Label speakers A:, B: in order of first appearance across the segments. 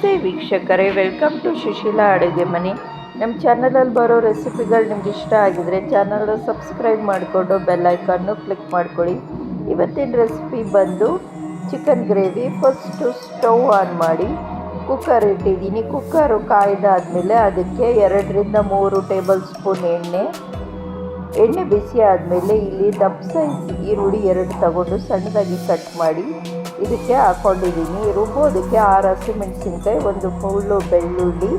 A: ನಮಸ್ತೆ ವೀಕ್ಷಕರೇ, welcome to Sushila ಅಡುಗೆ ಮನೆ. ನಮ್ಮ ಚಾನಲಲ್ಲಿ ಬರೋ ರೆಸಿಪಿಗಳು ನಿಮ್ಗೆ ಇಷ್ಟ ಆಗಿದರೆ ಚಾನಲ್ನ ಸಬ್ಸ್ಕ್ರೈಬ್ ಮಾಡಿಕೊಂಡು ಬೆಲ್ಲೈಕನ್ನು ಕ್ಲಿಕ್ ಮಾಡ್ಕೊಳ್ಳಿ. ಇವತ್ತಿನ ರೆಸಿಪಿ ಬಂದು chicken gravy. First stove on ಮಾಡಿ ಕುಕ್ಕರ್ ಇಟ್ಟಿದ್ದೀನಿ. ಕುಕ್ಕರು ಕಾಯ್ದಾದ್ಮೇಲೆ ಅದಕ್ಕೆ 2-3 ಟೇಬಲ್ ಸ್ಪೂನ್ ಎಣ್ಣೆ ಬಿಸಿ ಆದಮೇಲೆ ಇಲ್ಲಿ ದಪ್ಪ ಸೈಜ್ ಈರುಳ್ಳಿ 2 ತಗೊಂಡು ಸಣ್ಣದಾಗಿ ಕಟ್ ಮಾಡಿ ಇದಕ್ಕೆ ಹಾಕ್ಕೊಂಡಿದ್ದೀನಿ. ರುಬ್ಬೋದಕ್ಕೆ 6 ಹಸಿಮೆಣಸಿನ್ಕಾಯಿ, 1 ಫುಲ್ಲು ಬೆಳ್ಳುಳ್ಳಿ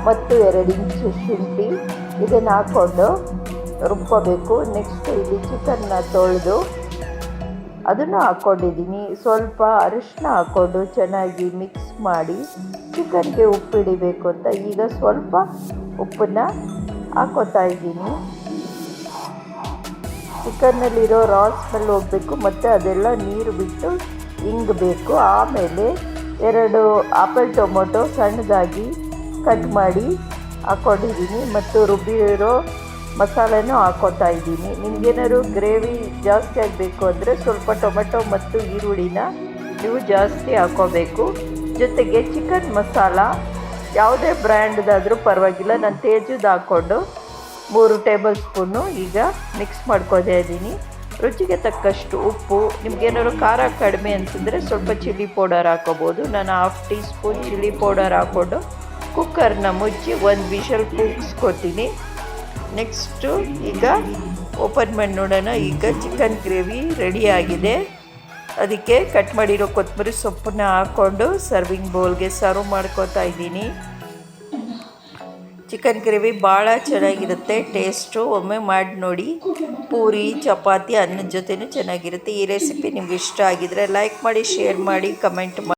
A: ಮತ್ತು 2 ಇಂಚು ಶುಂಠಿ ಇದನ್ನು ಹಾಕ್ಕೊಂಡು ರುಬ್ಕೋಬೇಕು. ನೆಕ್ಸ್ಟ್ ಇಲ್ಲಿ ಚಿಕನ್ನ ತೊಳೆದು ಅದನ್ನು ಹಾಕ್ಕೊಂಡಿದ್ದೀನಿ. ಸ್ವಲ್ಪ ಅರಿಶಿನ ಹಾಕ್ಕೊಂಡು ಚೆನ್ನಾಗಿ ಮಿಕ್ಸ್ ಮಾಡಿ ಚಿಕನ್ಗೆ ಉಪ್ಪು ಹಿಡಿಬೇಕು ಅಂತ ಈಗ ಸ್ವಲ್ಪ ಉಪ್ಪನ್ನು ಹಾಕ್ಕೋತಾ ಇದ್ದೀನಿ. ಚಿಕನ್ನಲ್ಲಿರೋ ರಾ ಸ್ಮೆಲ್ ಹೋಗಬೇಕು ಮತ್ತು ಅದೆಲ್ಲ ನೀರು ಬಿಟ್ಟು ಇಂಗಬೇಕು. ಆಮೇಲೆ 2 ಆಪಲ್ ಟೊಮೊಟೊ ಸಣ್ಣದಾಗಿ ಕಟ್ ಮಾಡಿ ಹಾಕ್ಕೊಂಡಿದ್ದೀನಿ ಮತ್ತು ರುಬ್ಬಿರೋ ಮಸಾಲೆನೂ ಹಾಕ್ಕೋತಾ ಇದ್ದೀನಿ. ನಿಮಗೇನಾದ್ರು ಗ್ರೇವಿ ಜಾಸ್ತಿ ಆಗಬೇಕು ಅಂದರೆ ಸ್ವಲ್ಪ ಟೊಮೆಟೊ ಮತ್ತು ಈರುಳ್ಳಿನ ನೀವು ಜಾಸ್ತಿ ಹಾಕ್ಕೋಬೇಕು. ಜೊತೆಗೆ ಚಿಕನ್ ಮಸಾಲ ಯಾವುದೇ ಬ್ರ್ಯಾಂಡ್ದಾದರೂ ಪರವಾಗಿಲ್ಲ, ನಾನು ತೇಜುದು ಹಾಕ್ಕೊಂಡು 3 ಟೇಬಲ್ ಸ್ಪೂನು ಈಗ ಮಿಕ್ಸ್ ಮಾಡ್ಕೋತಾ ಇದ್ದೀನಿ. ರುಚಿಗೆ ತಕ್ಕಷ್ಟು ಉಪ್ಪು. ನಿಮ್ಗೇನಾದ್ರು ಖಾರ ಕಡಿಮೆ ಅಂತಂದರೆ ಸ್ವಲ್ಪ ಚಿಲ್ಲಿ ಪೌಡರ್ ಹಾಕೋಬೋದು. ನಾನು 1/2 ಟೀ ಸ್ಪೂನ್ ಚಿಲ್ಲಿ ಪೌಡರ್ ಹಾಕ್ಕೊಂಡು ಕುಕ್ಕರ್ನ ಮುಚ್ಚಿ 1 ವಿಷಲ್ ಕೂಗಿಸ್ಕೊತೀನಿ. ನೆಕ್ಸ್ಟು ಈಗ ಓಪನ್ ಮಾಡಿ ನೋಡೋಣ. ಈಗ ಚಿಕನ್ ಗ್ರೇವಿ ರೆಡಿಯಾಗಿದೆ. ಅದಕ್ಕೆ ಕಟ್ ಮಾಡಿರೋ ಕೊತ್ತಂಬರಿ ಸೊಪ್ಪನ್ನ ಹಾಕ್ಕೊಂಡು ಸರ್ವಿಂಗ್ ಬೌಲ್ಗೆ ಸರ್ವ್ ಮಾಡ್ಕೋತಾ ಇದ್ದೀನಿ. ಚಿಕನ್ ಗ್ರೇವಿ ಭಾಳ ಚೆನ್ನಾಗಿರುತ್ತೆ ಟೇಸ್ಟು. ಒಮ್ಮೆ ಮಾಡಿ ನೋಡಿ. ಪೂರಿ, ಚಪಾತಿ, ಅನ್ನದ ಜೊತೆನೂ ಚೆನ್ನಾಗಿರುತ್ತೆ. ಈ ರೆಸಿಪಿ ನಿಮ್ಗೆ ಇಷ್ಟ ಆಗಿದರೆ ಲೈಕ್ ಮಾಡಿ, ಶೇರ್ ಮಾಡಿ, ಕಮೆಂಟ್ ಮಾಡಿ.